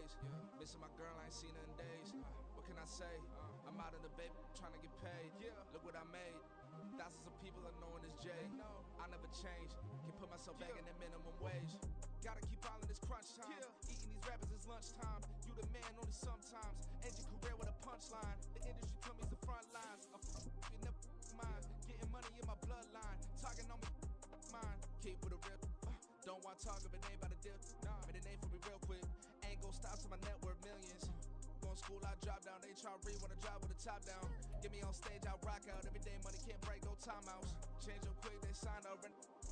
ways. Missing my girl, I ain't seen her in days. What can I say? I'm out in the baby trying to get paid. Look what I made. Thousands of people are knowing this Jay. I never change. Can put myself back in the minimum wage. Gotta keep following this crunch time. Eating these rappers is lunchtime. You the man only sometimes. End your career with a punchline. The industry told me it's the front lines. You never mind. Getting money in my bloodline. Talking on me, mine. Keep with a real. Don't want to talk if it ain't about a deal. Made a name for me real quick. Ain't gon' stop so my net worth millions. Going school, I drop down. HRE wanna drive with the top down. Get me on stage, I rock out. Every day money can't break, no timeouts. Change up quick, they sign up.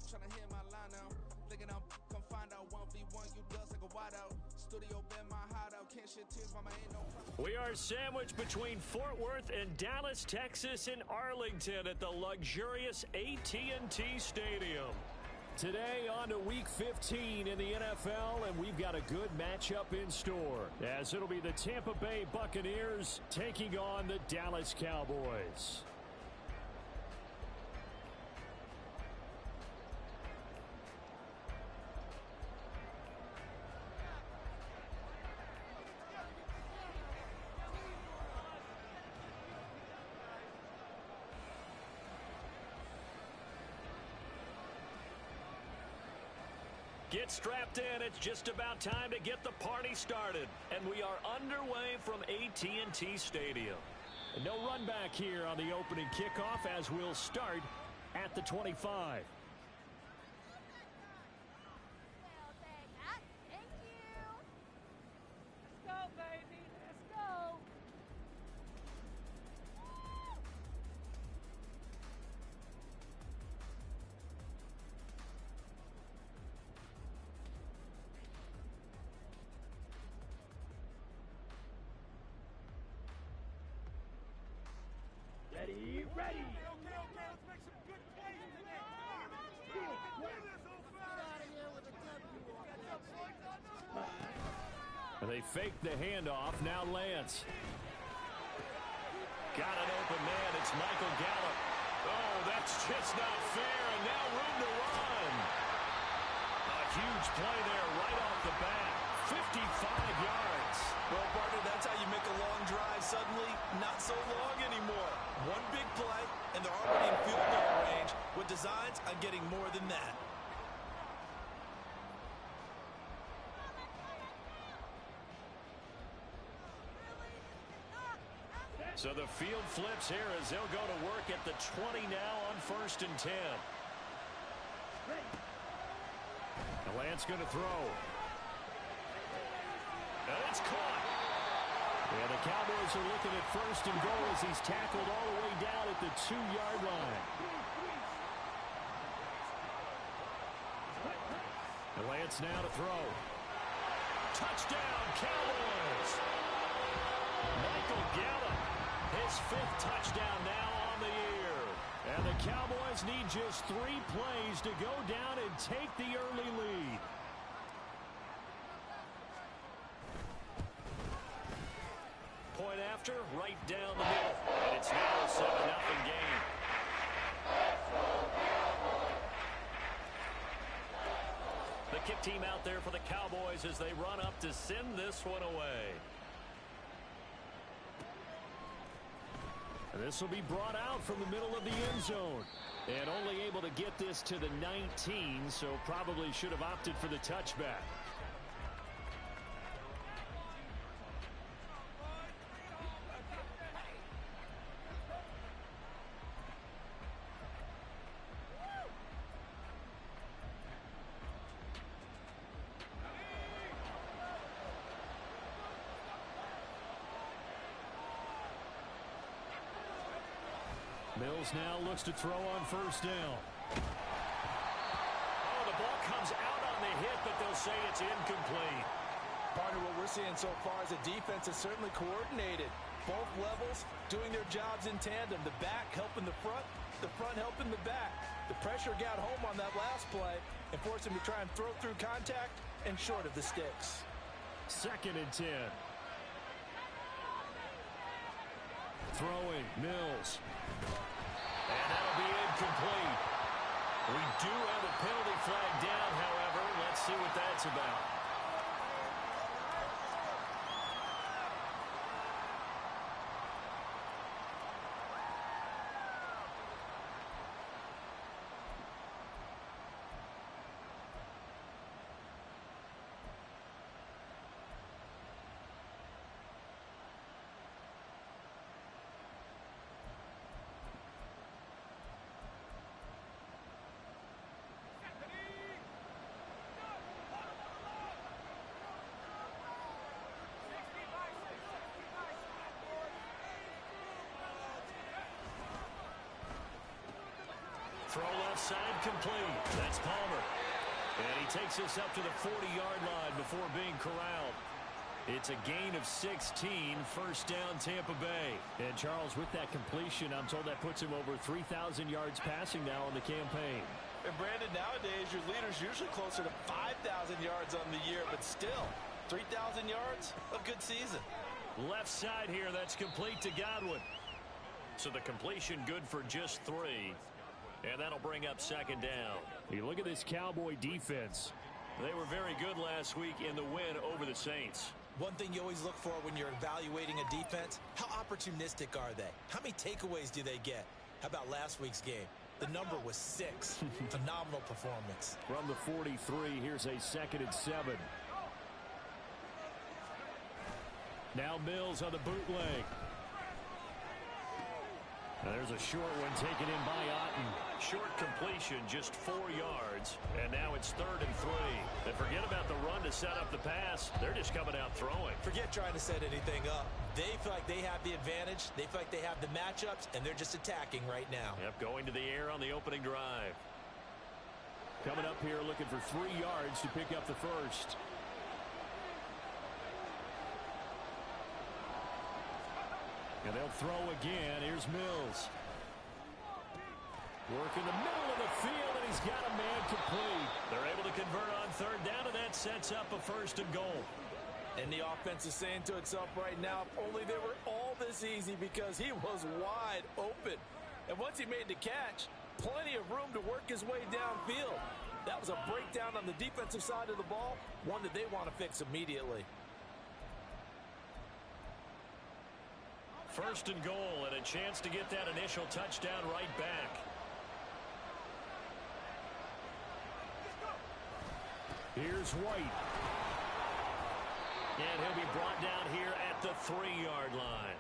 Tryna hear my line now. Thinking I'm come find out 1v1, you dust like a wideout. Studio been my hideout. Can't shit tears, mama ain't no problem. We are sandwiched between Fort Worth and Dallas, Texas, and Arlington at the luxurious AT&T Stadium. Today on to Week 15 in the NFL, and we've got a good matchup in store, as it'll be the Tampa Bay Buccaneers taking on the Dallas Cowboys. Get strapped in. It's just about time to get the party started. And we are underway from AT&T Stadium. And no run back here on the opening kickoff, as we'll start at the 25. Thank you. Let's go, baby. Let's go. Ready, ready. Okay, let's make some good plays today. Come on, let's go. Get out of here with a W. They fake the handoff. Now Lance. Got an open man. It's Michael Gallup. Oh, that's just not fair. And now room to run. A huge play there right off the bat. 55 yards. Well, partner, that's how you make a long drive suddenly not so long anymore. One big play, and they're already in field goal range with designs on getting more than that. So the field flips here as they'll go to work at the 20 now on 1st and 10. And Lance going to throw. And it's caught. And the Cowboys are looking at 1st and goal as he's tackled all the way down at the 2-yard line. And Lance now to throw. Touchdown, Cowboys! Michael Gallup, his 5th touchdown now on the year. And the Cowboys need just 3 plays to go down and take the early lead. Point after, right down the middle. And it's now a 7-0 game. The kick team out there for the Cowboys as they run up to send this one away. This will be brought out from the middle of the end zone. And only able to get this to the 19, so probably should have opted for the touchback. Mills now looks to throw on 1st down. Oh, the ball comes out on the hit, but they'll say it's incomplete. Partner, what we're seeing so far is a defense that's certainly coordinated. Both levels doing their jobs in tandem. The back helping the front helping the back. The pressure got home on that last play and forced him to try and throw through contact and short of the sticks. 2nd and 10. Throwing, Mills. And that'll be incomplete. We do have a penalty flag down, however. Let's see what that's about. Throw left side complete. That's Palmer. And he takes us up to the 40-yard line before being corralled. It's a gain of 16, first down Tampa Bay. And Charles, with that completion, I'm told that puts him over 3,000 yards passing now on the campaign. And Brandon, nowadays your leader's usually closer to 5,000 yards on the year, but still, 3,000 yards, a good season. Left side here, that's complete to Godwin. So the completion good for just 3. And that'll bring up second down. You look at this Cowboy defense. They were very good last week in the win over the Saints. One thing you always look for when you're evaluating a defense, how opportunistic are they? How many takeaways do they get? How about last week's game? The number was 6. Phenomenal performance. From the 43, here's a 2nd and 7. Now Mills on the bootleg. Now there's a short one taken in by Otten. Short completion, just 4 yards. And now it's 3rd and 3. And forget about the run to set up the pass. They're just coming out throwing. Forget trying to set anything up. They feel like they have the advantage. They feel like they have the matchups, and they're just attacking right now. Yep, going to the air on the opening drive. Coming up here looking for 3 yards to pick up the first. And they'll throw again. Here's Mills. Work in the middle of the field, and he's got a man complete. They're able to convert on 3rd down, and that sets up a 1st and goal. And the offense is saying to itself right now, if only they were all this easy, because he was wide open. And once he made the catch, plenty of room to work his way downfield. That was a breakdown on the defensive side of the ball, one that they want to fix immediately. 1st and goal, and a chance to get that initial touchdown right back. Here's White. And he'll be brought down here at the 3-yard line.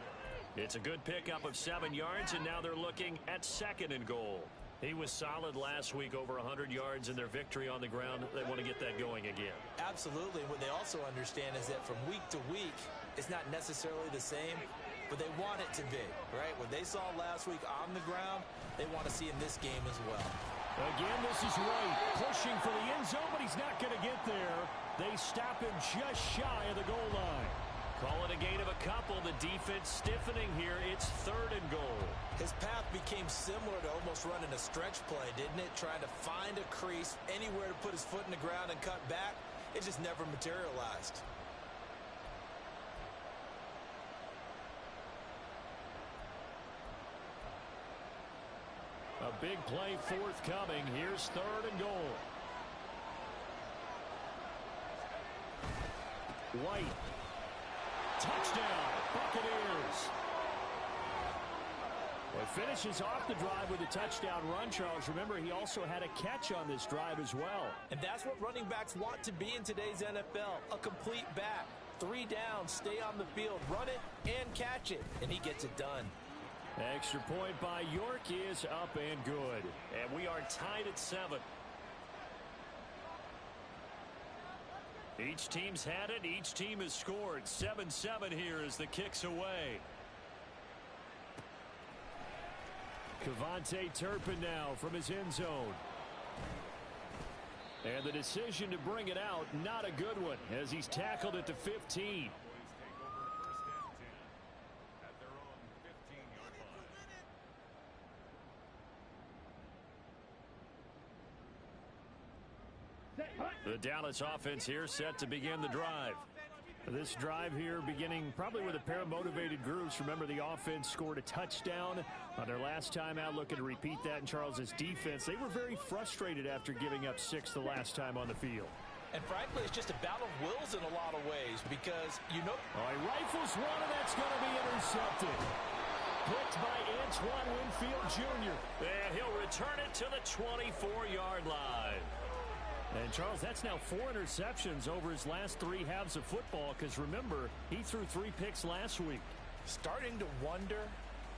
It's a good pickup of 7 yards, and now they're looking at 2nd and goal. He was solid last week, over 100 yards in their victory on the ground. They want to get that going again. Absolutely. What they also understand is that from week to week, it's not necessarily the same, but they want it to be, right? What they saw last week on the ground, they want to see in this game as well. Again, this is White pushing for the end zone, but he's not going to get there. They stop him just shy of the goal line. Call it a gain of a couple. The defense stiffening here. It's 3rd and goal. His path became similar to almost running a stretch play, didn't it? Trying to find a crease, anywhere to put his foot in the ground and cut back. It just never materialized. A big play forthcoming. Here's 3rd and goal. White. Touchdown, Buccaneers. Well, finishes off the drive with a touchdown run, Charles. Remember, he also had a catch on this drive as well. And that's what running backs want to be in today's NFL, a complete back. 3 downs, stay on the field, run it, and catch it. And he gets it done. Extra point by York is up and good. And we are tied at 7. Each team's had it. Each team has scored. 7-7 here as the kick's away. Cavante Turpin now from his end zone. And the decision to bring it out, not a good one, as he's tackled at the 15. The Dallas offense here set to begin the drive. This drive here beginning probably with a pair of motivated groups. Remember, the offense scored a touchdown on their last time out, looking to repeat that in Charles's defense. They were very frustrated after giving up 6 the last time on the field. And frankly, it's just a battle of wills in a lot of ways, because you know... Oh, he rifles one, and that's going to be intercepted. Picked by Antoine Winfield Jr. And he'll return it to the 24-yard line. And, Charles, that's now 4 interceptions over his last 3 halves of football, because, remember, he threw 3 picks last week. Starting to wonder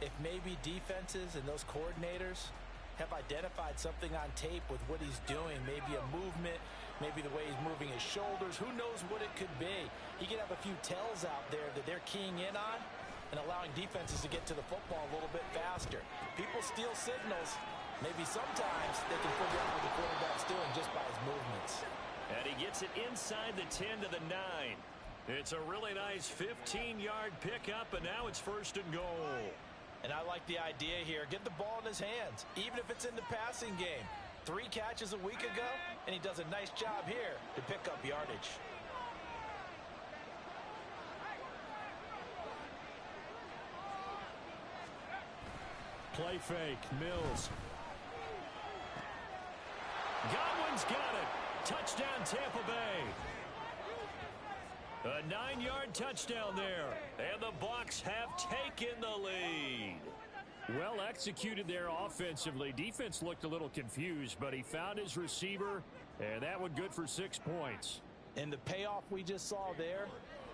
if maybe defenses and those coordinators have identified something on tape with what he's doing. Maybe a movement, maybe the way he's moving his shoulders. Who knows what it could be? He could have a few tells out there that they're keying in on and allowing defenses to get to the football a little bit faster. People steal signals. Maybe sometimes they can figure out what the quarterback's doing just by his movements. And he gets it inside the 10 to the 9. It's a really nice 15-yard pickup, and now it's 1st and goal. And I like the idea here. Get the ball in his hands, even if it's in the passing game. 3 catches a week ago, and he does a nice job here to pick up yardage. Play fake, Mills. Godwin's got it. Touchdown, Tampa Bay. A 9-yard touchdown there. And the Bucs have taken the lead. Well executed there offensively. Defense looked a little confused, but he found his receiver, and that one good for 6 points. And the payoff we just saw there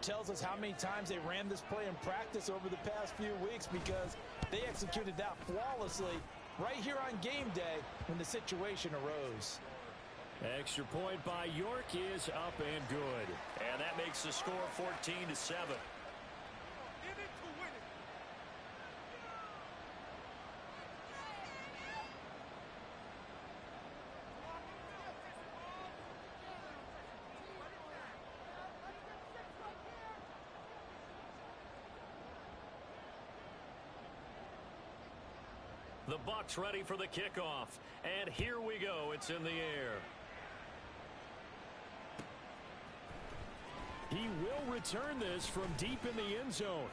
tells us how many times they ran this play in practice over the past few weeks, because they executed that flawlessly right here on game day when the situation arose. Extra point by York is up and good. And that makes the score 14-7. The Bucs ready for the kickoff. And here we go. It's in the air. He will return this from deep in the end zone.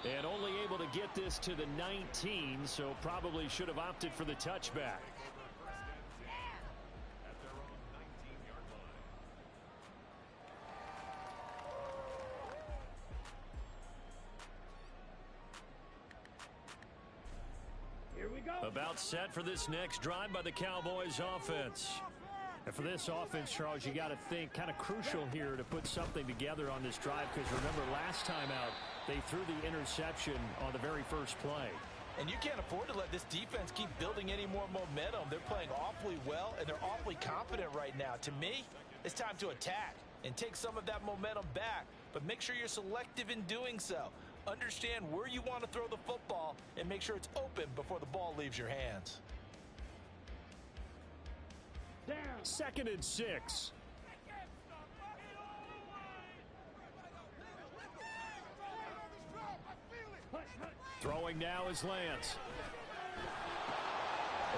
And only able to get this to the 19, so probably should have opted for the touchback. Here we go. About set for this next drive by the Cowboys offense. And for this offense, Charles, you got to think kind of crucial here to put something together on this drive, because remember last time out they threw the interception on the very first play. And you can't afford to let this defense keep building any more momentum. They're playing awfully well, and they're awfully confident right now. To me, it's time to attack and take some of that momentum back, but make sure you're selective in doing so. Understand where you want to throw the football and make sure it's open before the ball leaves your hands. Down. 2nd and 6. Throwing now is Lance.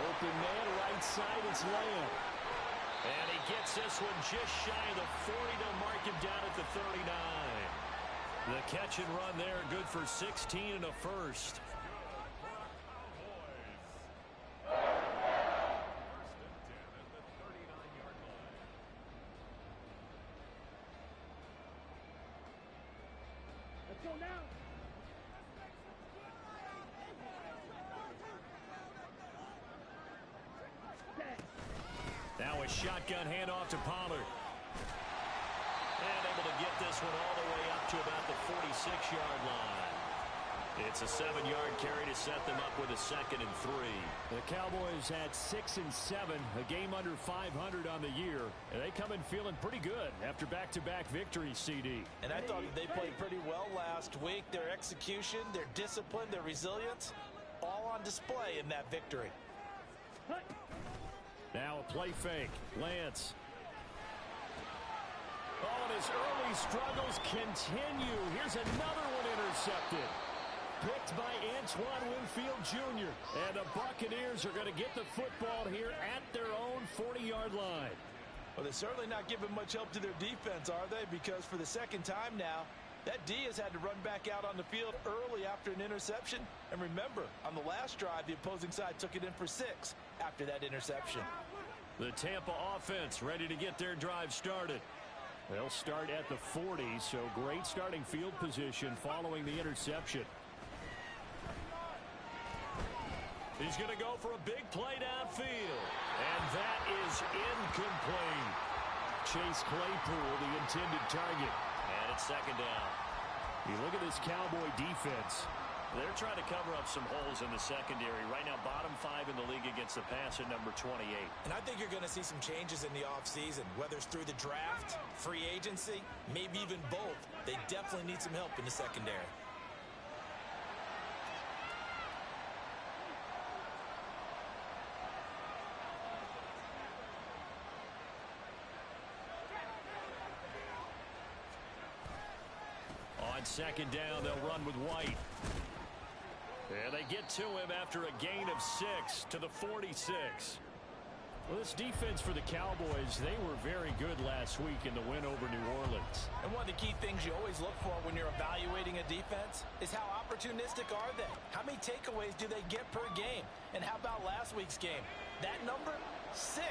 Open man, right side, it's Lamb. And he gets this one just shy of the 40 to mark him down at the 39. The catch and run there, good for 16 and a first. Let's go now. Now a shotgun handoff to Pollard. And able to get this one all the way up to about the 46-yard line. It's a 7-yard carry to set them up with a 2nd and 3. The Cowboys had 6 and 7, a game under 500 on the year, and they come in feeling pretty good after back-to-back victories, CD. And I thought they played pretty well last week. Their execution, their discipline, their resilience, all on display in that victory. Now a play fake. Lance. Oh, and his early struggles continue. Here's another one intercepted. Picked by Antoine Winfield Jr. And the Buccaneers are going to get the football here at their own 40-yard line. Well, they're certainly not giving much help to their defense, are they? Because for the second time now, that D has had to run back out on the field early after an interception. And remember, on the last drive, the opposing side took it in for 6 after that interception. The Tampa offense ready to get their drive started. They'll start at the 40, so great starting field position following the interception. He's going to go for a big play downfield. And that is incomplete. Chase Claypool, the intended target. And it's 2nd down. You look at this Cowboy defense. They're trying to cover up some holes in the secondary. Right now, bottom 5 in the league against the pass at number 28. And I think you're going to see some changes in the offseason, whether it's through the draft, free agency, maybe even both. They definitely need some help in the secondary. On second down, they'll run with White. And they get to him after a gain of 6 to the 46. Well, this defense for the Cowboys, they were very good last week in the win over New Orleans. And one of the key things you always look for when you're evaluating a defense is how opportunistic are they? How many takeaways do they get per game? And how about last week's game? That number, 6.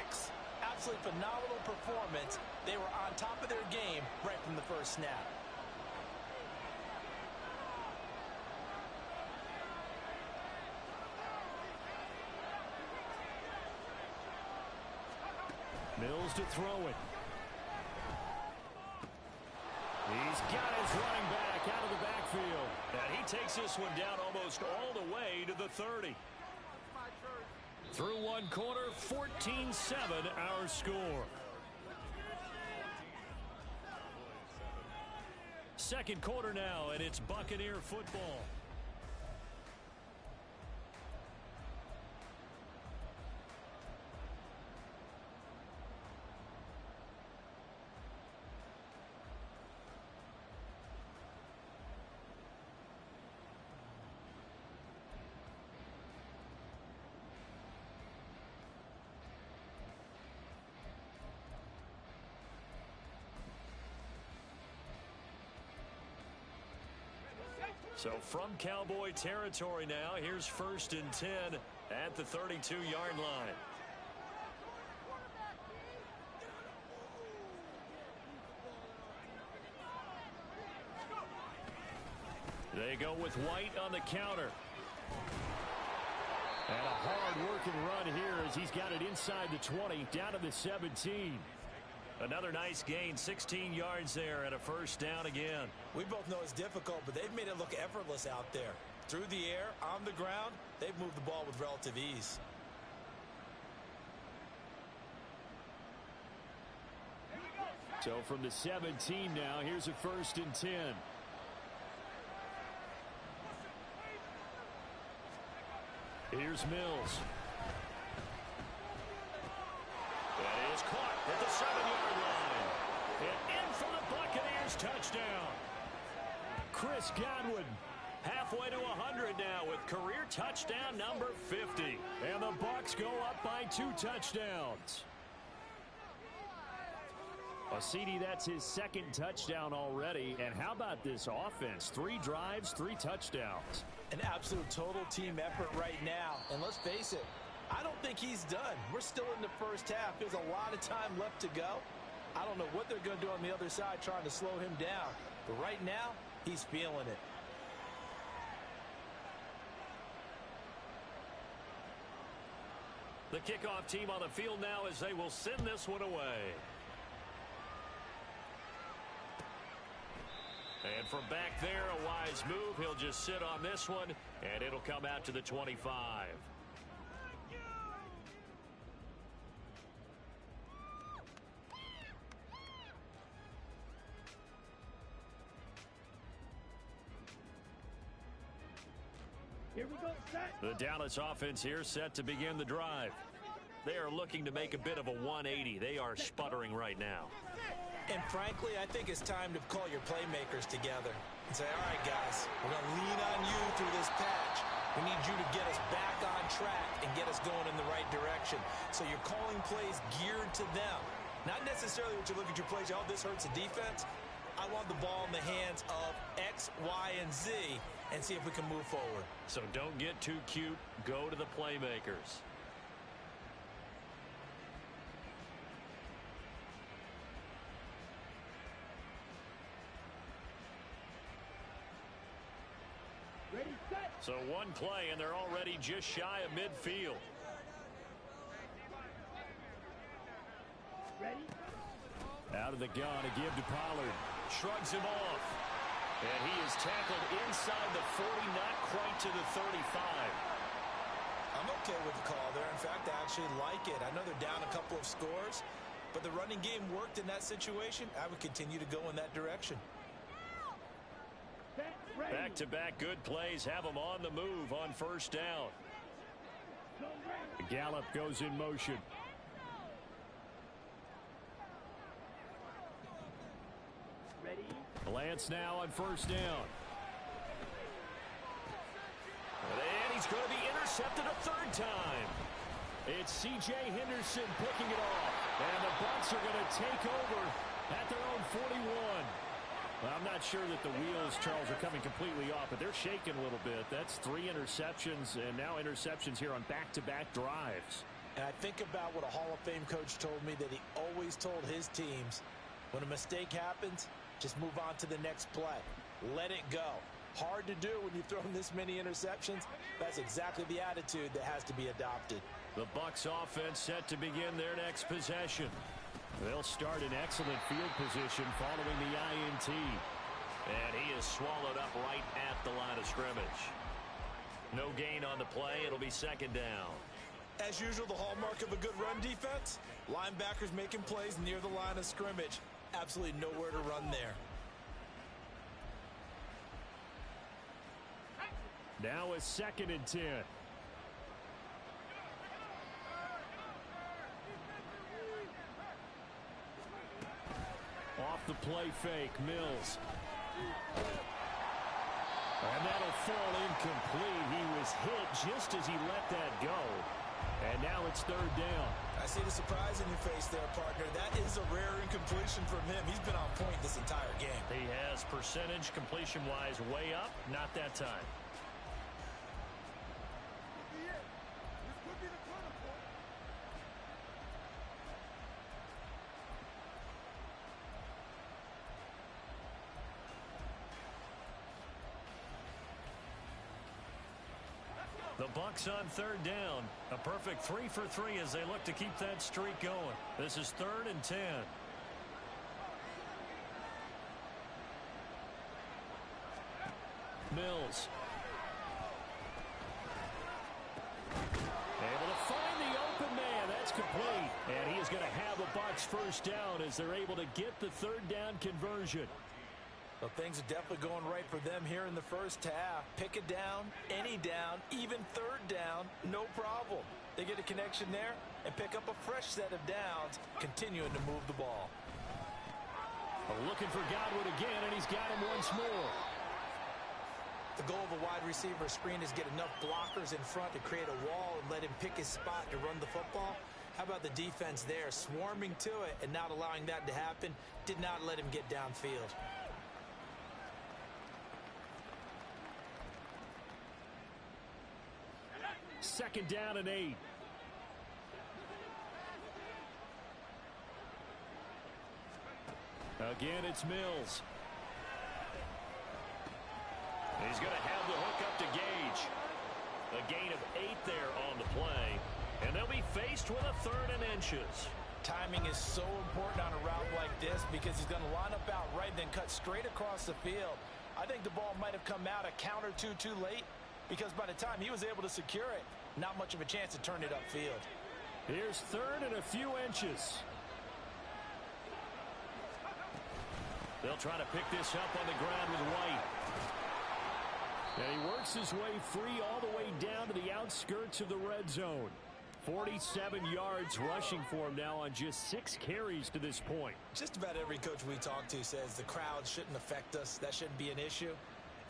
Absolutely phenomenal performance. They were on top of their game right from the first snap. Mills to throw it. He's got his running back out of the backfield. And he takes this one down almost all the way to the 30. Through one quarter, 14-7 our score. Second quarter now, and it's Buccaneer football. So from Cowboy territory now, here's 1st and 10 at the 32-yard line. They go with White on the counter. And a hard-working run here as he's got it inside the 20, down to the 17. Another nice gain, 16 yards there, and a first down again. We both know it's difficult, but they've made it look effortless out there. Through the air, on the ground, they've moved the ball with relative ease. So from the 17 now, here's a 1st and 10. Here's Mills. That is caught at the 7-yard line. And in for the Buccaneers touchdown. Chris Godwin halfway to 100 now with career touchdown number 50. And the Bucs go up by 2 touchdowns. Well, CD, that's his 2nd touchdown already. And how about this offense? 3 drives, 3 touchdowns. An absolute total team effort right now. And let's face it, I don't think he's done. We're still in the first half. There's a lot of time left to go. I don't know what they're going to do on the other side trying to slow him down. But right now, he's feeling it. The kickoff team on the field now as they will send this one away. And from back there, a wise move. He'll just sit on this one, and it'll come out to the 25. Here we go, set. The Dallas offense here set to begin the drive. They are looking to make a bit of a 180. They are sputtering right now. And frankly, I think it's time to call your playmakers together and say, all right, guys, we're going to lean on you through this patch. We need you to get us back on track and get us going in the right direction. So you're calling plays geared to them. Not necessarily what you look at your plays, oh, this hurts the defense. I want the ball in the hands of X, Y, and Z and see if we can move forward. So don't get too cute. Go to the playmakers. So one play, and they're already just shy of midfield. Ready? Out of the gun, a give to Pollard. Shrugs him off. And he is tackled inside the 40, not quite to the 35. I'm okay with the call there. In fact, I actually like it. I know they're down a couple of scores, but the running game worked in that situation. I would continue to go in that direction. Back-to-back good plays have them on the move on first down. Gallup goes in motion. Ready? Lance now on first down. And he's going to be intercepted a third time. It's C.J. Henderson picking it off. And the Bucs are going to take over at their own 41. Well, I'm not sure that the wheels, Charles, are coming completely off, but they're shaking a little bit. That's 3 interceptions, and now interceptions here on back-to-back drives. And I think about what a Hall of Fame coach told me, that he always told his teams, when a mistake happens, just move on to the next play. Let it go. Hard to do when you've thrown this many interceptions. That's exactly the attitude that has to be adopted. The Bucs offense set to begin their next possession. They'll start in excellent field position following the INT. And he is swallowed up right at the line of scrimmage. No gain on the play. It'll be second down. As usual, the hallmark of a good run defense, linebackers making plays near the line of scrimmage. Absolutely nowhere to run there. Now a 2nd and 10. Off the play fake, Mills. And that'll fall incomplete. He was hit just as he let that go. And now it's 3rd down. I see the surprise in your face there, partner. That is a rare incompletion from him. He's been on point this entire game. He has percentage completion-wise way up. Not that time. This could be the turning point. The Bucs on 3rd down. A perfect 3 for 3 as they look to keep that streak going. This is 3rd and 10. Mills. Able to find the open man. That's complete. And he is going to have the Bucs first down as they're able to get the 3rd down conversion. Well, things are definitely going right for them here in the first half. Pick it down, any down, even 3rd down, no problem. They get a connection there and pick up a fresh set of downs, continuing to move the ball. Looking for Godwin again, and he's got him once more. The goal of a wide receiver screen is get enough blockers in front to create a wall and let him pick his spot to run the football. How about the defense there, swarming to it and not allowing that to happen? Did not let him get downfield. Second down and 8. Again, it's Mills. He's going to have the hook up to Gage. A gain of 8 there on the play. And they'll be faced with a 3rd and inches. Timing is so important on a route like this because he's going to line up out right, then cut straight across the field. I think the ball might have come out a count or two too late, because by the time he was able to secure it, not much of a chance to turn it upfield. Here's 3rd and a few inches. They'll try to pick this up on the ground with White. And he works his way free all the way down to the outskirts of the red zone. 47 yards rushing for him now on just 6 carries to this point. Just about every coach we talk to says the crowd shouldn't affect us. That shouldn't be an issue.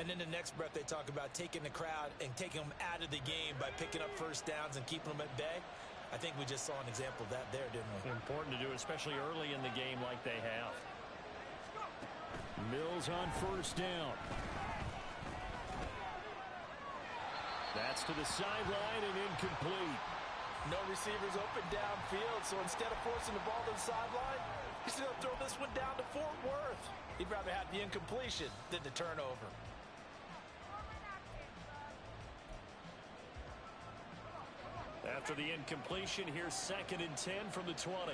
And then the next breath they talk about taking the crowd and taking them out of the game by picking up first downs and keeping them at bay. I think we just saw an example of that there, didn't we? Important to do, especially early in the game like they have. Mills on first down. That's to the sideline and incomplete. No receivers open downfield, so instead of forcing the ball to the sideline, he's going to throw this one down to Fort Worth. He'd rather have the incompletion than the turnover. After the incompletion, here's 2nd and 10 from the 20.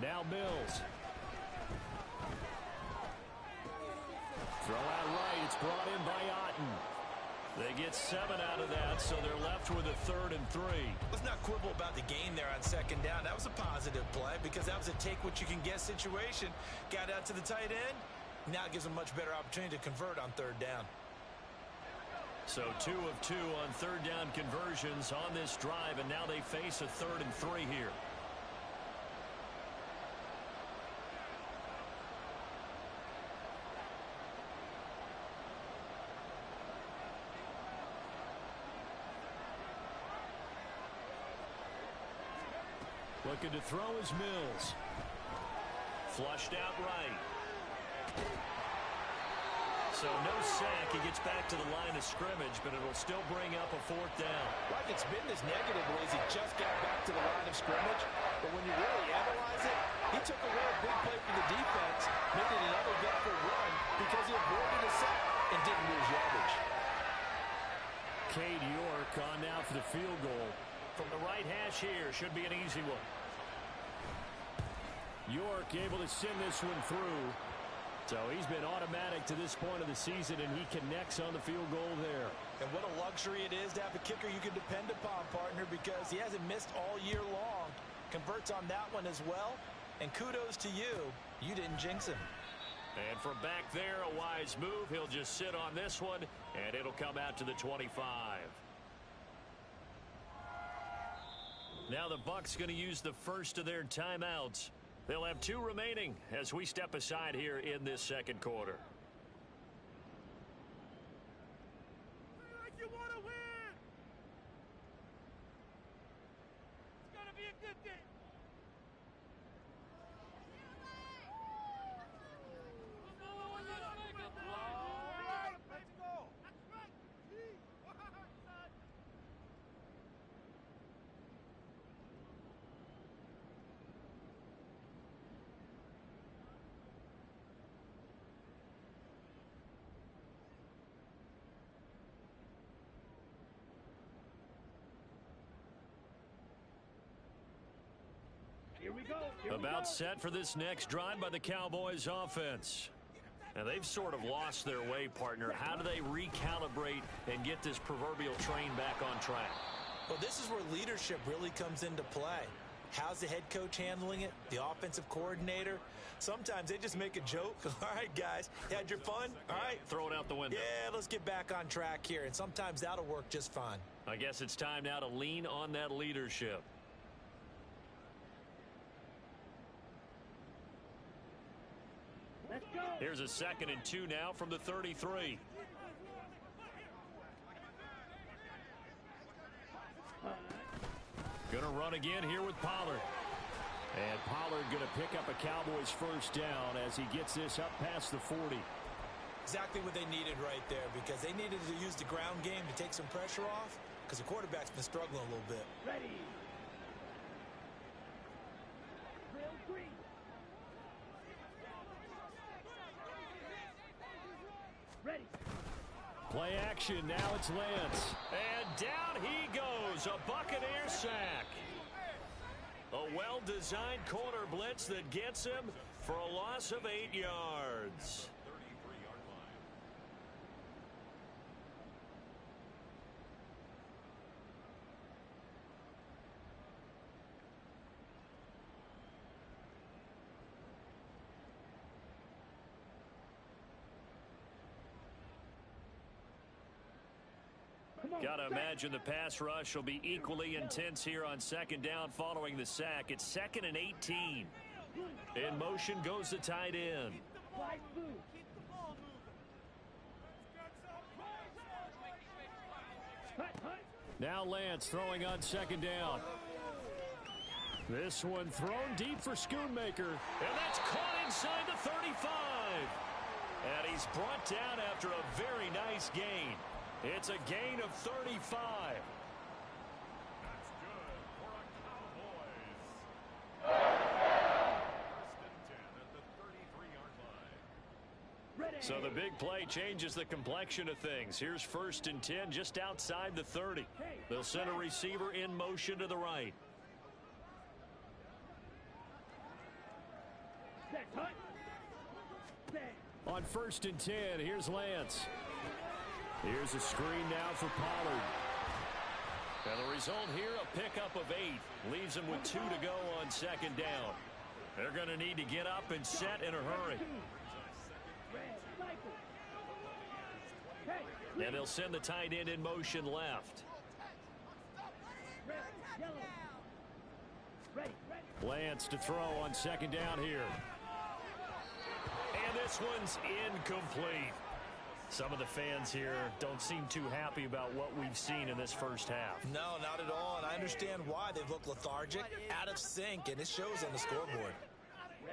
Now Mills. Throw out right. It's brought in by Otten. They get 7 out of that, so they're left with a 3rd and 3. Let's not quibble about the gain there on 2nd down. That was a positive play because that was a take-what-you-can-get situation. Got out to the tight end. Now it gives them a much better opportunity to convert on 3rd down. So 2 of 2 on third down conversions on this drive, and now they face a 3rd and 3 here. Looking to throw is Mills. Flushed out right. So no sack. He gets back to the line of scrimmage, but it'll still bring up a 4th down. Like it's been this negatively as he just got back to the line of scrimmage. But when you really analyze it, he took away a big play from the defense, making another gutful run because he avoided a sack and didn't lose yardage. Cade York on now for the field goal. From the right hash here, should be an easy one. York able to send this one through. So he's been automatic to this point of the season, and he connects on the field goal there. And what a luxury it is to have a kicker you can depend upon, partner, because he hasn't missed all year long. Converts on that one as well. And kudos to you. You didn't jinx him. And from back there, a wise move. He'll just sit on this one, and it'll come out to the 25. Now the Bucs going to use the first of their timeouts. They'll have 2 remaining as we step aside here in this second quarter. Like you want to win. It's going to be a good game. Let's go. That's right. Here we go. About set for this next drive by the Cowboys offense. Now they've sort of lost their way, partner. How do they recalibrate and get this proverbial train back on track? Well, this is where leadership really comes into play. How's the head coach handling it? The offensive coordinator? Sometimes they just make a joke. All right, guys, you had your fun? All right. Throw it out the window. Yeah, let's get back on track here. And sometimes that'll work just fine. I guess it's time now to lean on that leadership. Let's go. Here's a 2nd and 2 now from the 33. Gonna run again here with Pollard. And Pollard gonna pick up a Cowboys first down as he gets this up past the 40. Exactly what they needed right there, because they needed to use the ground game to take some pressure off, because the quarterback's been struggling a little bit. Ready. Drill 3. Ready. Play action. Now it's Lance. And down he goes. A Buccaneer sack. A well-designed corner blitz that gets him for a loss of 8 yards. Got to imagine the pass rush will be equally intense here on 2nd down following the sack. It's 2nd and 18. In motion goes the tight end. Now Lance throwing on 2nd down. This one thrown deep for Schoonmaker. And that's caught inside the 35. And he's brought down after a very nice gain. It's a gain of 35. That's good for a Cowboys. 1st and 10 at the 33-yard line. Ready. So the big play changes the complexion of things. Here's 1st and 10 just outside the 30. They'll send a receiver in motion to the right. Set, hut. Set. On 1st and 10, here's Lance. Here's a screen now for Pollard. And the result here, a pickup of 8. Leaves him with 2 to go on 2nd down. They're going to need to get up and set in a hurry. And they'll send the tight end in motion left. Lance to throw on second down here. And this one's incomplete. Some of the fans here don't seem too happy about what we've seen in this first half. No, not at all, and I understand why. They've looked lethargic, out of sync, and it shows on the scoreboard.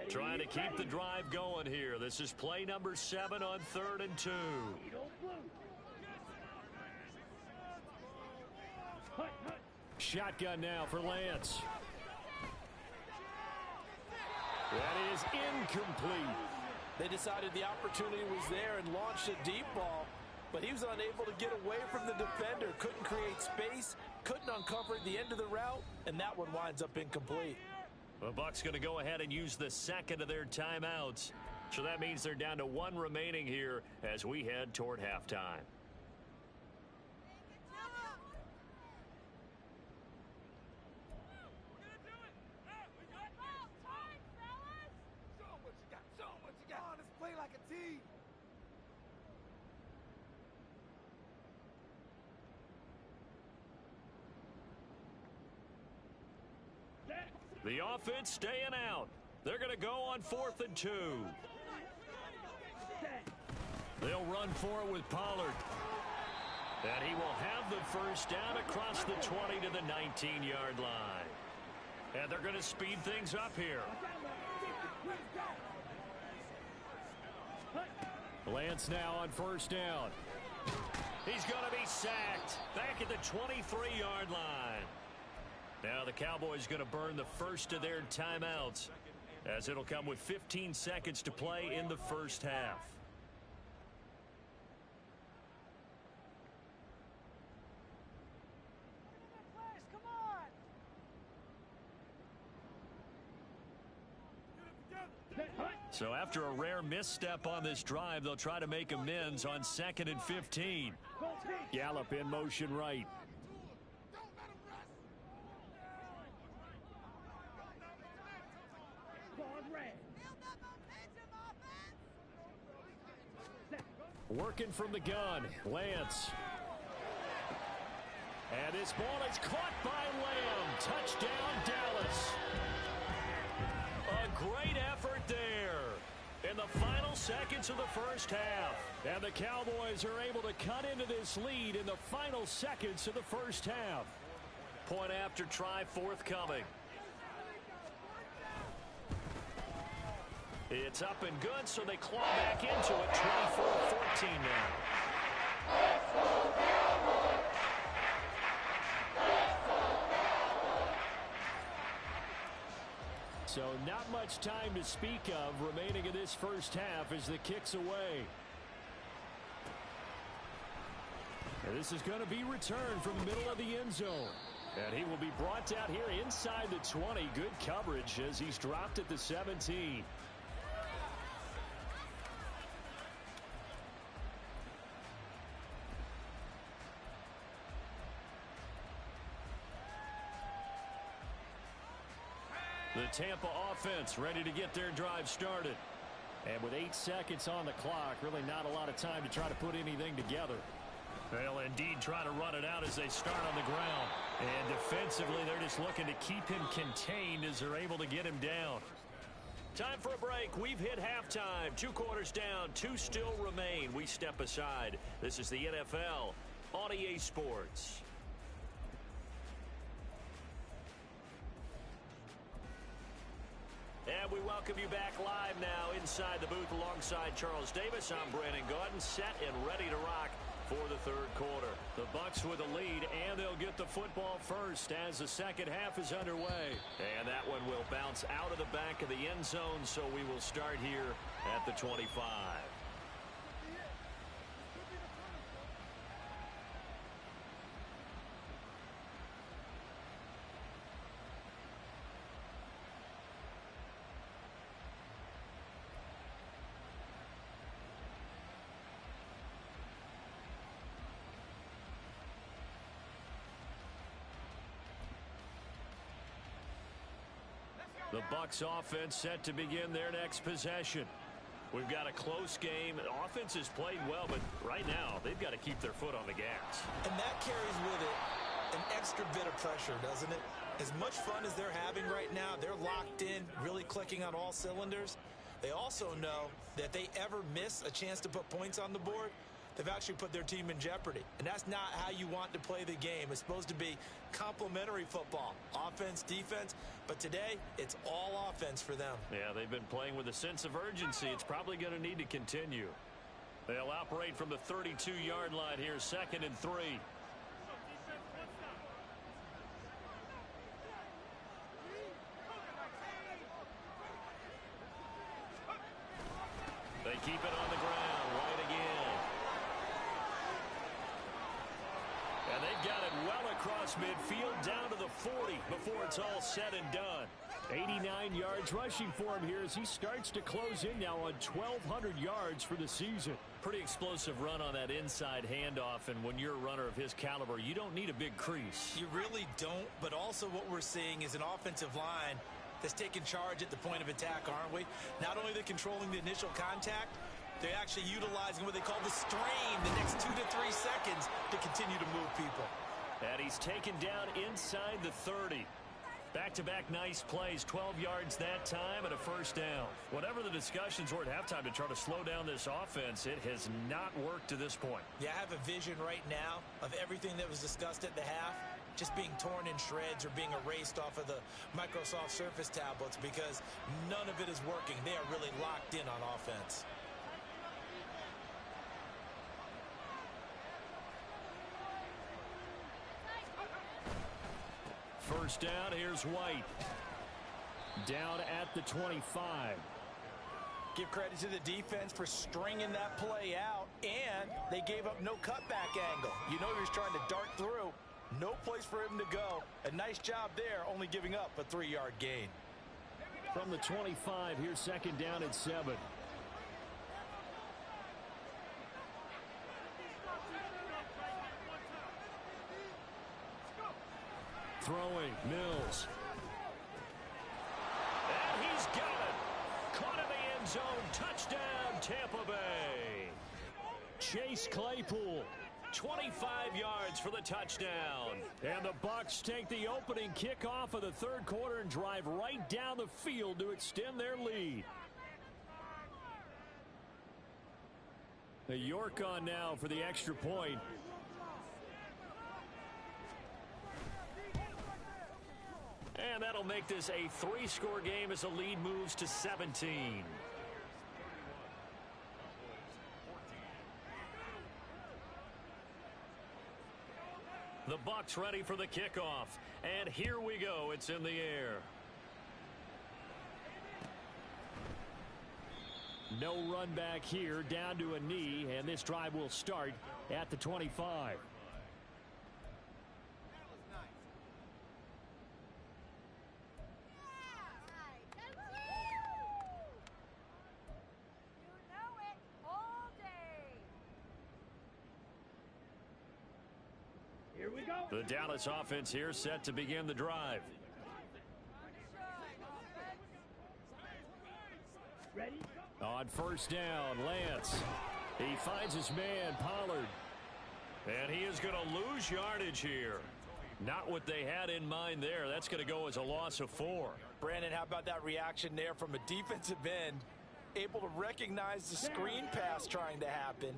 Trying to keep the drive going here. This is play number 7 on 3rd and 2. Shotgun now for Lance. That is incomplete. They decided the opportunity was there and launched a deep ball, but he was unable to get away from the defender, couldn't create space, couldn't uncover the end of the route, and that one winds up incomplete. The Bucs going to go ahead and use the second of their timeouts. So that means they're down to 1 remaining here as we head toward halftime. The offense staying out. They're going to go on 4th and 2. They'll run for it with Pollard. And he will have the first down across the 20 to the 19-yard line. And they're going to speed things up here. Lance now on first down. He's going to be sacked back at the 23-yard line. Now the Cowboys going to burn the first of their timeouts as it'll come with 15 seconds to play in the first half. So after a rare misstep on this drive, they'll try to make amends on 2nd and 15. Gallup in motion right. Working from the gun, Lance. And this ball is caught by Lamb. Touchdown, Dallas. A great effort there in the final seconds of the first half. And the Cowboys are able to cut into this lead in the final seconds of the first half. Point after try forthcoming. It's up and good, so they claw back into it, 24-14 now. So not much time to speak of remaining in this first half as the kick's away. And this is going to be returned from the middle of the end zone. And he will be brought down here inside the 20. Good coverage as he's dropped at the 17. The Tampa offense ready to get their drive started. And with 8 seconds on the clock, really not a lot of time to try to put anything together. They'll indeed try to run it out as they start on the ground. And defensively, they're just looking to keep him contained as they're able to get him down. Time for a break. We've hit halftime. 2 quarters down, 2 still remain. We step aside. This is the NFL on EA Sports. And we welcome you back live now inside the booth alongside Charles Davis. I'm Brandon Gordon, set and ready to rock for the third quarter. The Bucs with a lead, and they'll get the football first as the second half is underway. And that one will bounce out of the back of the end zone, so we will start here at the 25. The Bucs offense set to begin their next possession. We've got a close game. The offense has played well, but right now they've got to keep their foot on the gas. And that carries with it an extra bit of pressure, doesn't it? As much fun as they're having right now, they're locked in, really clicking on all cylinders. They also know that if they ever miss a chance to put points on the board, they've actually put their team in jeopardy. And that's not how you want to play the game. It's supposed to be complementary football, offense, defense. But today, it's all offense for them. Yeah, they've been playing with a sense of urgency. It's probably going to need to continue. They'll operate from the 32-yard line here, 2nd and 3. They keep it on the ground, right again. And they've got it well across midfield, down to the 40 before it's all said and done. 89 yards rushing for him here as he starts to close in now on 1,200 yards for the season. Pretty explosive run on that inside handoff, and when you're a runner of his caliber, you don't need a big crease. You really don't, but also what we're seeing is an offensive line that's taking charge at the point of attack, aren't we? Not only are they controlling the initial contact, they're actually utilizing what they call the strain the next 2 to 3 seconds to continue to move people. And he's taken down inside the 30. Back-to-back nice plays, 12 yards that time and a first down. Whatever the discussions were at halftime to try to slow down this offense, it has not worked to this point. Yeah, I have a vision right now of everything that was discussed at the half just being torn in shreds or being erased off of the Microsoft Surface tablets because none of it is working. They are really locked in on offense. First down, here's White. Down at the 25. Give credit to the defense for stringing that play out, and they gave up no cutback angle. You know he was trying to dart through. No place for him to go. A nice job there, only giving up a 3-yard gain. From the 25, here's 2nd down at 7. Throwing, Mills. And he's got it. Caught in the end zone. Touchdown, Tampa Bay. Chase Claypool. 25 yards for the touchdown. And the Bucs take the opening kickoff of the third quarter and drive right down the field to extend their lead. The York on now for the extra point. And that'll make this a 3-score game as the lead moves to 17. The Bucs ready for the kickoff. And here we go. It's in the air. No run back here, down to a knee, and this drive will start at the 25. The Dallas offense here set to begin the drive. Ready? On first down, Lance. He finds his man, Pollard. And he is going to lose yardage here. Not what they had in mind there. That's going to go as a loss of 4. Brandon, how about that reaction there from a defensive end? Able to recognize the screen pass trying to happen,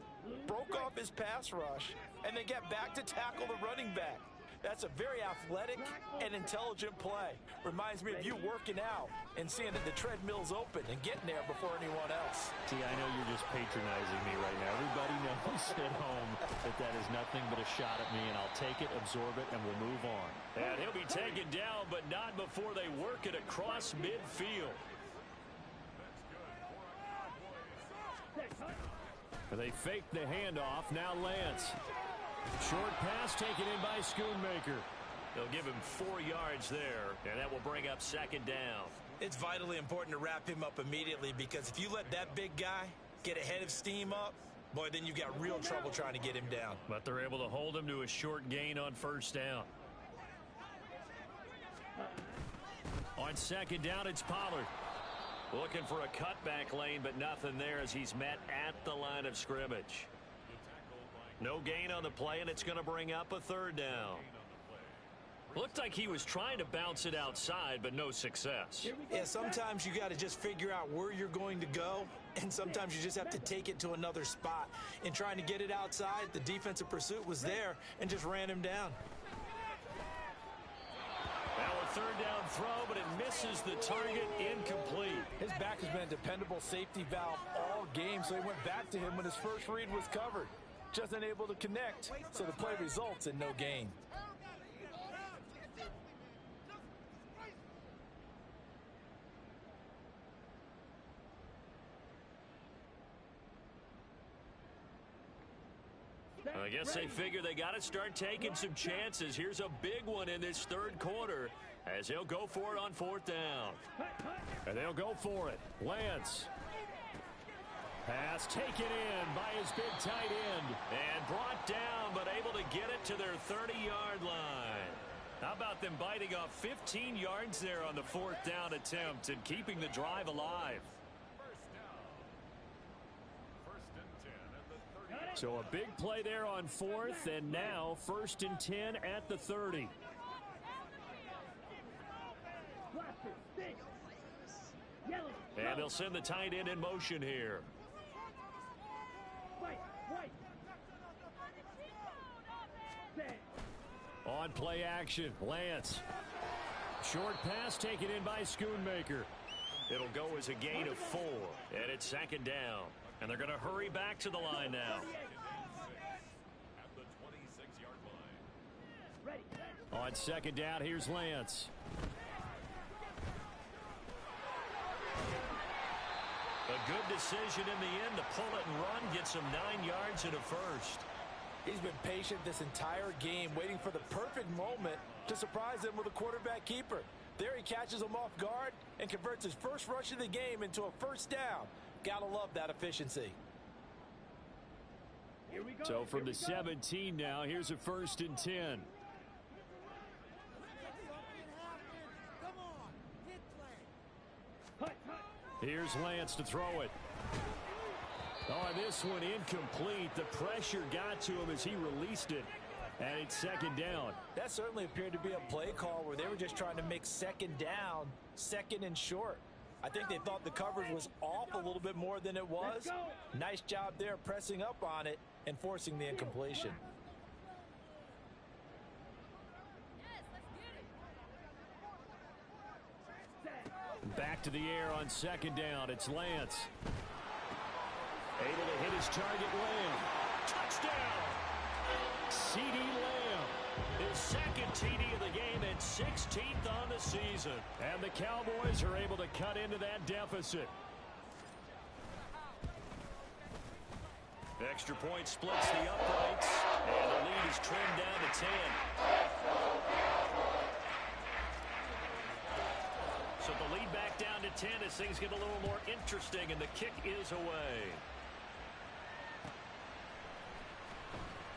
broke off his pass rush, and then get back to tackle the running back. That's a very athletic and intelligent play. Reminds me of you working out and seeing that the treadmill's open and getting there before anyone else. See, I know you're just patronizing me right now. Everybody knows at home that is nothing but a shot at me, and I'll take it, absorb it, and we'll move on. And he'll be taken down, but not before they work it across midfield. They fake the handoff. Now Lance. Short pass taken in by Schoonmaker. They'll give him 4 yards there, and that will bring up 2nd down. It's vitally important to wrap him up immediately because if you let that big guy get ahead of steam up, boy, then you've got real trouble trying to get him down. But they're able to hold him to a short gain on first down. On 2nd down, it's Pollard. Looking for a cutback lane, but nothing there as he's met at the line of scrimmage. No gain on the play, and it's going to bring up a third down. Looked like he was trying to bounce it outside, but no success. Yeah, sometimes you got to just figure out where you're going to go, and sometimes you just have to take it to another spot. In trying to get it outside, the defensive pursuit was there and just ran him down. Now a third down throw, but it misses the target, incomplete. His back has been a dependable safety valve all game, so he went back to him when his first read was covered. Just unable to connect, so the play results in no gain. I guess they figure they got to start taking some chances. Here's a big one in this third quarter as he'll go for it on fourth down. And they'll go for it. Lance. Pass taken in by his big tight end. And brought down, but able to get it to their 30-yard line. How about them biting off 15 yards there on the fourth down attempt and keeping the drive alive? So a big play there on fourth, and now 1st and 10 at the 30. And they'll send the tight end in motion here. On play action, Lance. Short pass taken in by Schoonmaker. It'll go as a gain of 4, and it's 2nd down. And they're going to hurry back to the line now. On 2nd down, here's Lance. A good decision in the end to pull it and run, get some 9 yards and a first. He's been patient this entire game, waiting for the perfect moment to surprise him with a quarterback keeper. There he catches him off guard and converts his first rush of the game into a first down. Gotta love that efficiency. So from the 17 now, here's a 1st and 10. Here's Lance to throw it. Oh, this one incomplete. The pressure got to him as he released it. And it's 2nd down. That certainly appeared to be a play call where they were just trying to make 2nd down, 2nd and short. I think they thought the coverage was off a little bit more than it was. Nice job there pressing up on it and forcing the incompletion. Back to the air on 2nd down. It's Lance. Able to hit his target, Lamb. Touchdown! C.D. Lamb. His 2nd TD of the game and 16th on the season. And the Cowboys are able to cut into that deficit. Extra point splits the uprights, and the lead is trimmed down to 10. So the lead back down to 10 as things get a little more interesting, and the kick is away.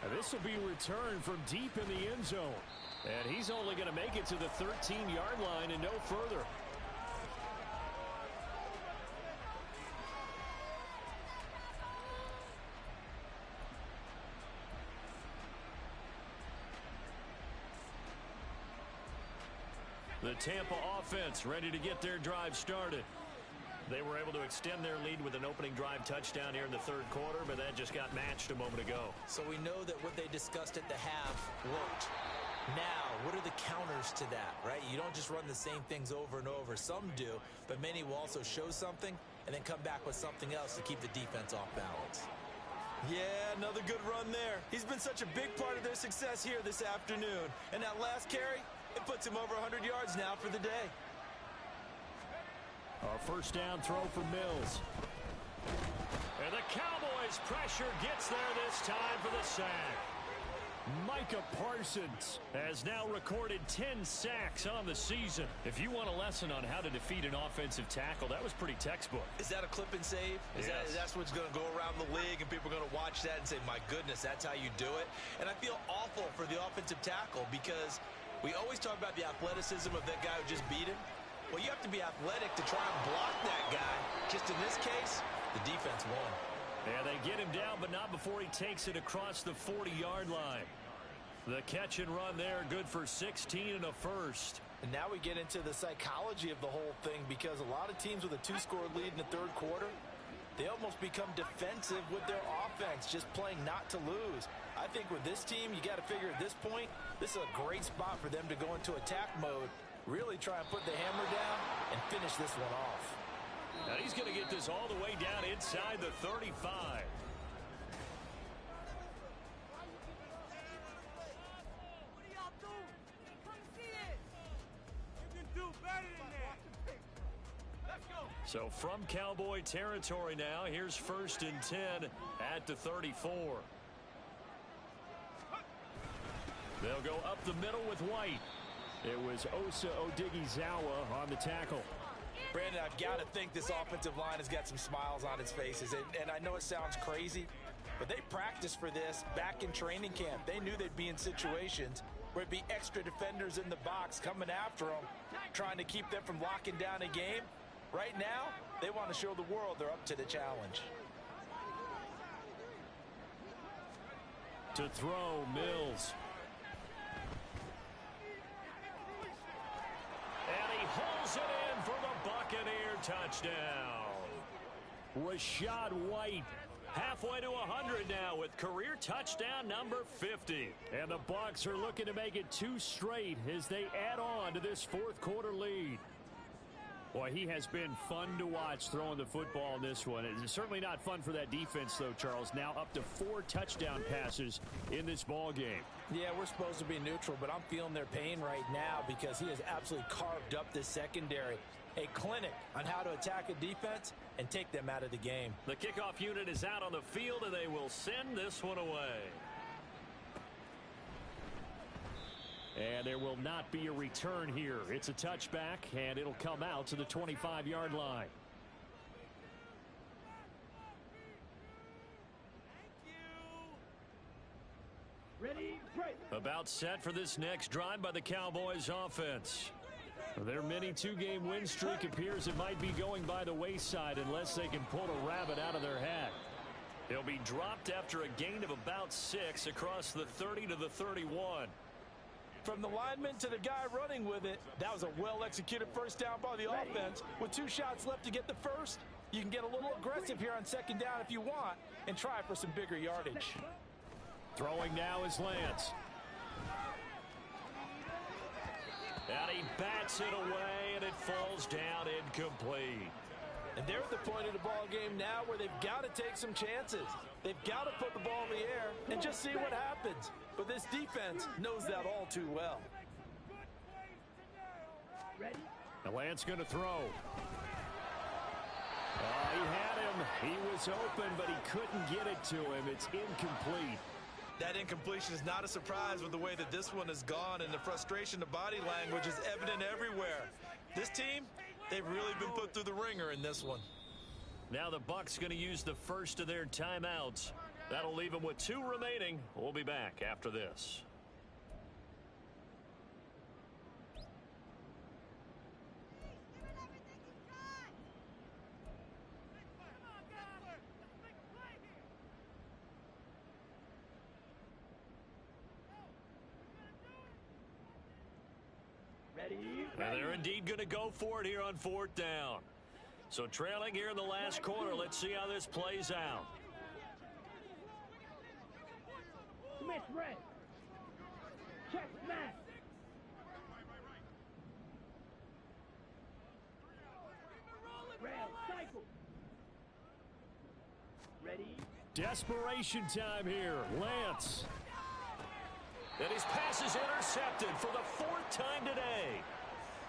And this will be returned from deep in the end zone. And he's only going to make it to the 13-yard line and no further. The Tampa offense ready to get their drive started. They were able to extend their lead with an opening drive touchdown here in the third quarter, but that just got matched a moment ago. So we know that what they discussed at the half worked. Now, what are the counters to that, right? You don't just run the same things over and over. Some do, but many will also show something and then come back with something else to keep the defense off balance. Yeah, another good run there. He's been such a big part of their success here this afternoon. And that last carry, it puts him over 100 yards now for the day. A first down throw for Mills. And the Cowboys' pressure gets there this time for the sack. Micah Parsons has now recorded 10 sacks on the season. If you want a lesson on how to defeat an offensive tackle, that was pretty textbook. Is that a clip and save? That's what's going to go around the league, and people are going to watch that and say, my goodness, that's how you do it? And I feel awful for the offensive tackle because we always talk about the athleticism of that guy who just beat him. Well, you have to be athletic to try and block that guy. Just in this case, the defense won. Yeah, they get him down, but not before he takes it across the 40-yard line. The catch and run there, good for 16 and a first. And now we get into the psychology of the whole thing, because a lot of teams with a 2-score lead in the third quarter, they almost become defensive with their offense, just playing not to lose. I think with this team, you got to figure at this point, this is a great spot for them to go into attack mode, really try and put the hammer down and finish this one off. Now he's going to get this all the way down inside the 35. So from Cowboy territory now, here's 1st and 10 at the 34. They'll go up the middle with White. It was Osa Odighizuwa on the tackle. Brandon, I've got to think this offensive line has got some smiles on its faces. And I know it sounds crazy, but they practiced for this back in training camp. They knew they'd be in situations where it'd be extra defenders in the box coming after them, trying to keep them from locking down a game. Right now, they want to show the world they're up to the challenge. To throw, Mills. And he hauls it in for the Buccaneer touchdown. Rachaad White halfway to 100 now with career touchdown number 50. And the Bucs are looking to make it 2 straight as they add on to this fourth quarter lead. Boy, he has been fun to watch throwing the football in this one. It's certainly not fun for that defense, though, Charles. Now up to 4 touchdown passes in this ball game. Yeah, we're supposed to be neutral, but I'm feeling their pain right now because he has absolutely carved up this secondary. A clinic on how to attack a defense and take them out of the game. The kickoff unit is out on the field, and they will send this one away. And there will not be a return here. It's a touchback, and it'll come out to the 25-yard line. Ready, break. About set for this next drive by the Cowboys offense. Their mini 2-game win streak appears it might be going by the wayside unless they can pull a rabbit out of their hat. They'll be dropped after a gain of about 6 across the 30 to the 31. From the lineman to the guy running with it, that was a well-executed first down by the offense. With 2 shots left to get the first, you can get a little aggressive here on second down if you want and try for some bigger yardage. Throwing now is Lance. And he bats it away, and it falls down incomplete. And they're at the point of the ball game now where they've got to take some chances. They've got to put the ball in the air and just see what happens. But this defense knows that all too well. And Lance going to throw. He had him. He was open, but he couldn't get it to him. It's incomplete. That incompletion is not a surprise with the way that this one has gone, and the frustration, the body language is evident everywhere. This team, they've really been put through the ringer in this one. Now the Bucs going to use the first of their timeouts. That'll leave them with 2 remaining. We'll be back after this. And they're indeed going to go for it here on 4th down. So trailing here in the last quarter, let's see how this plays out. Smith red. Check Matt. Rail cycle. Ready. Desperation time here. Lance. And his pass is intercepted for the 4th time today.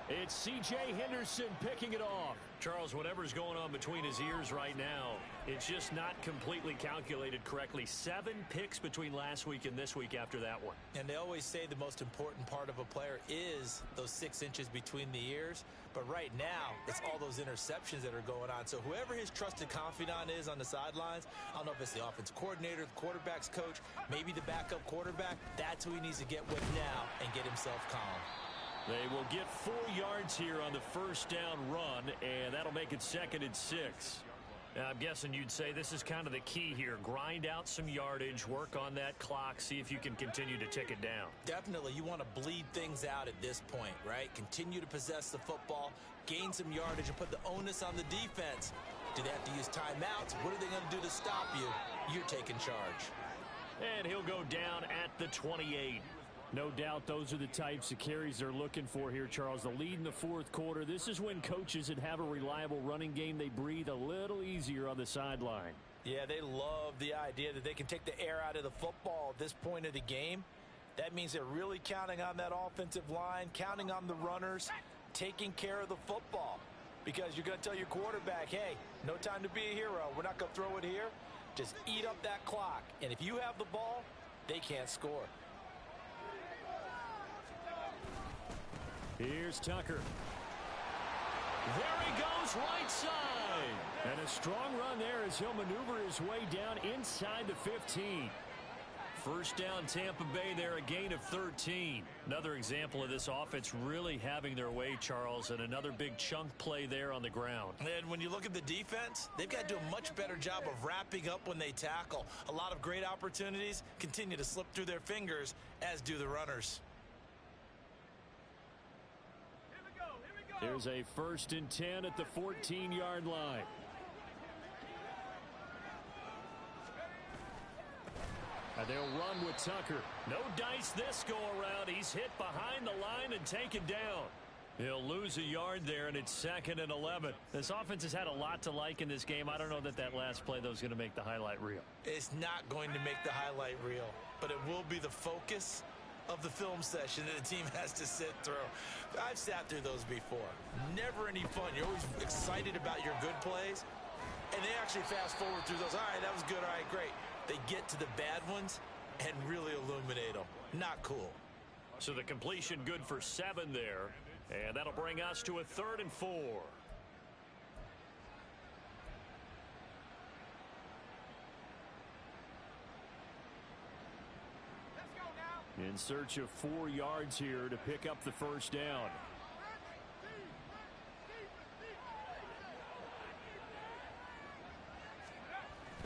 It's C.J. Henderson picking it off. Charles, whatever's going on between his ears right now, it's just not completely calculated correctly. 7 picks between last week and this week after that one. And they always say the most important part of a player is those 6 inches between the ears. But right now, it's all those interceptions that are going on. So whoever his trusted confidant is on the sidelines, I don't know if it's the offensive coordinator, the quarterback's coach, maybe the backup quarterback, that's who he needs to get with now and get himself calm. They will get 4 yards here on the first down run, and that'll make it 2nd and 6. Now, I'm guessing you'd say this is kind of the key here. Grind out some yardage, work on that clock, see if you can continue to tick it down. Definitely, you want to bleed things out at this point, right? Continue to possess the football, gain some yardage, and put the onus on the defense. Do they have to use timeouts? What are they going to do to stop you? You're taking charge. And he'll go down at the 28. No doubt those are the types of carries they're looking for here, Charles. The lead in the fourth quarter. This is when coaches that have a reliable running game, they breathe a little easier on the sideline. Yeah, they love the idea that they can take the air out of the football at this point of the game. That means they're really counting on that offensive line, counting on the runners, taking care of the football. Because you're going to tell your quarterback, hey, no time to be a hero. We're not going to throw it here. Just eat up that clock. And if you have the ball, they can't score. Here's Tucker. There he goes, right side. And a strong run there as he'll maneuver his way down inside the 15. First down, Tampa Bay there, a gain of 13. Another example of this offense really having their way, Charles, and another big chunk play there on the ground. And when you look at the defense, they've got to do a much better job of wrapping up when they tackle. A lot of great opportunities continue to slip through their fingers, as do the runners. There's a 1st and 10 at the 14-yard line. And they'll run with Tucker. No dice this go-around. He's hit behind the line and taken down. He'll lose a yard there, and it's 2nd and 11. This offense has had a lot to like in this game. I don't know that last play, though, is going to make the highlight reel. It's not going to make the highlight reel, but it will be the focus of the film session that the team has to sit through. I've sat through those before. Never any fun. You're always excited about your good plays, and they actually fast forward through those. All right, that was good. All right, great. They get to the bad ones and really illuminate them. Not cool. So the completion good for 7 there, and that'll bring us to a 3rd and 4. In search of 4 yards here to pick up the first down.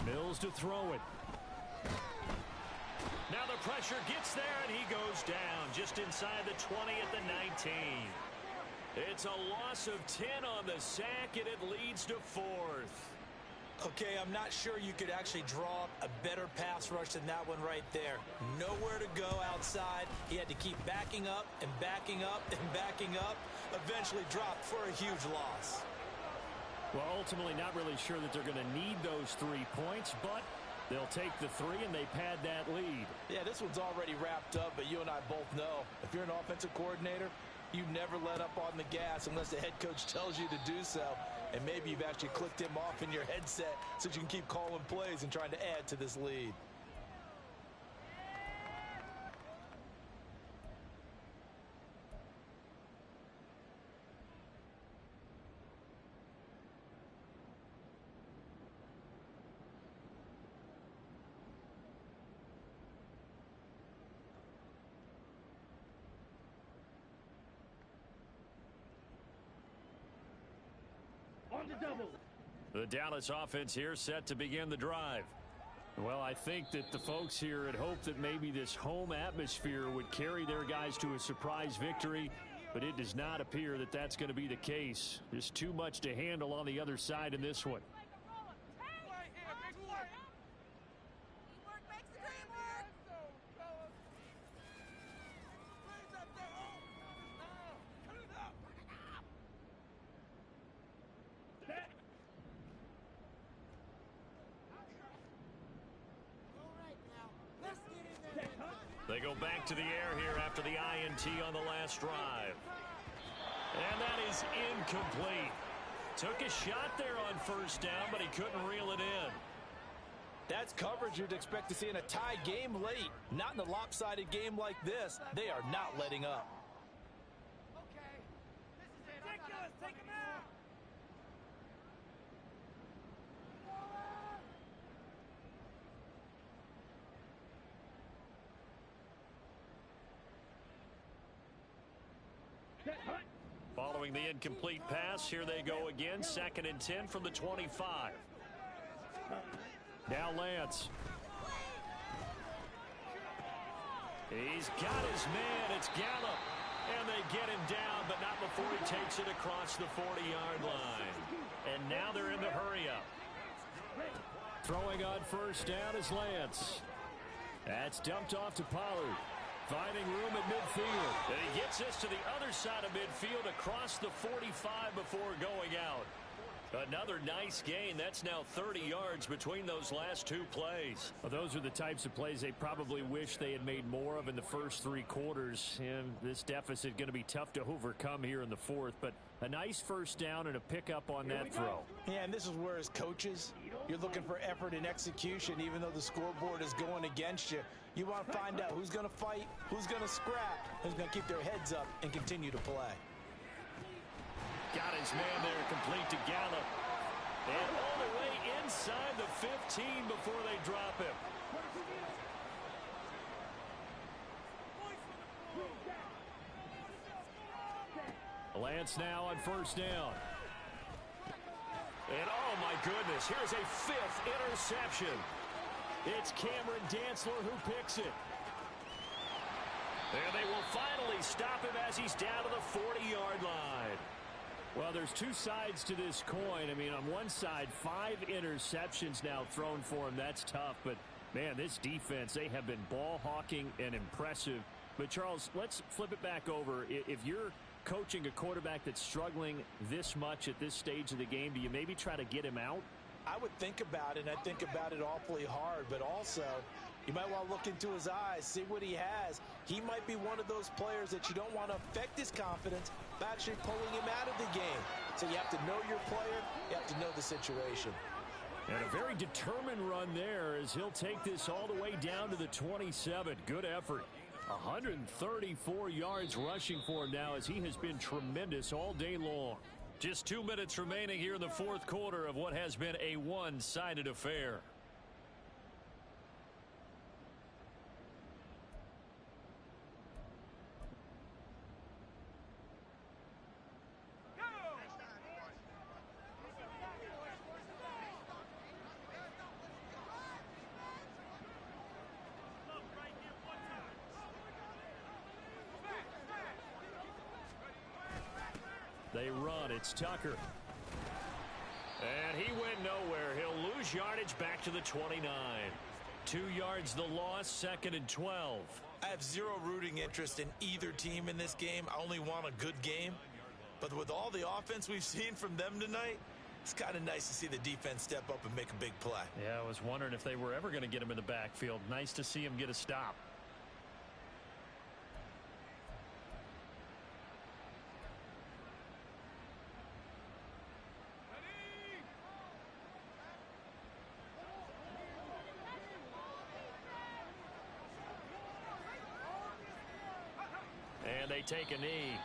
Mills to throw it. Now the pressure gets there, and he goes down just inside the 20 at the 19. It's a loss of 10 on the sack, and it leads to 4th. Okay, I'm not sure you could actually draw up a better pass rush than that one right there. Nowhere to go outside. He had to keep backing up and backing up and backing up. Eventually dropped for a huge loss. Well, ultimately not really sure that they're going to need those 3 points, but they'll take the 3 and they pad that lead. Yeah, this one's already wrapped up, but you and I both know if you're an offensive coordinator, you never let up on the gas unless the head coach tells you to do so. And maybe you've actually clicked him off in your headset so you can keep calling plays and trying to add to this lead. The Dallas offense here set to begin the drive. Well, I think that the folks here had hoped that maybe this home atmosphere would carry their guys to a surprise victory, but it does not appear that that's going to be the case. There's too much to handle on the other side in this one. They go back to the air here after the INT on the last drive. And that is incomplete. Took a shot there on first down, but he couldn't reel it in. That's coverage you'd expect to see in a tie game late. Not in a lopsided game like this. They are not letting up. Okay, this is it. Ridiculous. Take him out. throwing the incomplete pass. Here they go again. 2nd and 10 from the 25. Now Lance. He's got his man. It's Gallup. And they get him down, but not before he takes it across the 40-yard line. And now they're in the hurry-up. Throwing on first down is Lance. That's dumped off to Pollard. Finding room at midfield. And he gets this to the other side of midfield across the 45 before going out. Another nice gain. That's now 30 yards between those last two plays. Well, those are the types of plays they probably wish they had made more of in the first 3 quarters. And this deficit going to be tough to overcome here in the 4th. But a nice first down and a pickup on that throw. Yeah, and this is where as coaches, you're looking for effort and execution even though the scoreboard is going against you. You want to find out who's going to fight, who's going to scrap, who's going to keep their heads up and continue to play. Got his man there, complete to Gallup. And all the way inside the 15 before they drop him. Lance now on first down. And oh my goodness, here's a 5th interception. It's Cameron Dantzler who picks it. And they will finally stop him as he's down to the 40-yard line. Well, there's two sides to this coin. I mean, on one side, 5 interceptions now thrown for him. That's tough. But, man, this defense, they have been ball hawking and impressive. But, Charles, let's flip it back over. If you're coaching a quarterback that's struggling this much at this stage of the game, do you maybe try to get him out? I would think about it, and I think about it awfully hard. But also, you might want to look into his eyes, see what he has. He might be one of those players that you don't want to affect his confidence by actually pulling him out of the game. So you have to know your player. You have to know the situation. And a very determined run there as he'll take this all the way down to the 27. Good effort. 134 yards rushing for him now as he has been tremendous all day long. Just 2 minutes remaining here in the 4th quarter of what has been a one-sided affair. They run. It's Tucker. And he went nowhere. He'll lose yardage back to the 29. 2 yards the loss, 2nd and 12. I have zero rooting interest in either team in this game. I only want a good game. But with all the offense we've seen from them tonight, it's kind of nice to see the defense step up and make a big play. Yeah, I was wondering if they were ever going to get him in the backfield. Nice to see him get a stop. And they take a knee.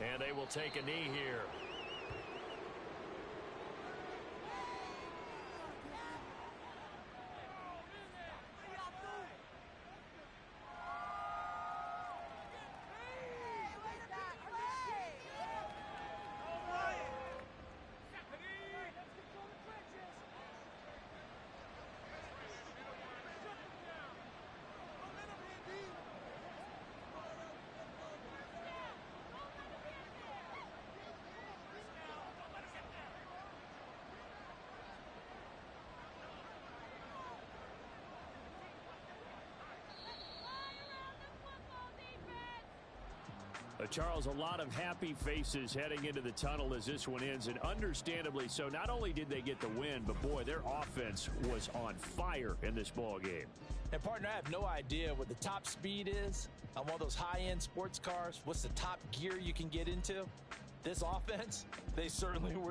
And they will take a knee here. Charles, a lot of happy faces heading into the tunnel as this one ends, and understandably so. Not only did they get the win, but boy, their offense was on fire in this ball game. And partner, I have no idea what the top speed is on one of those high-end sports cars. What's the top gear you can get into? This offense, they certainly were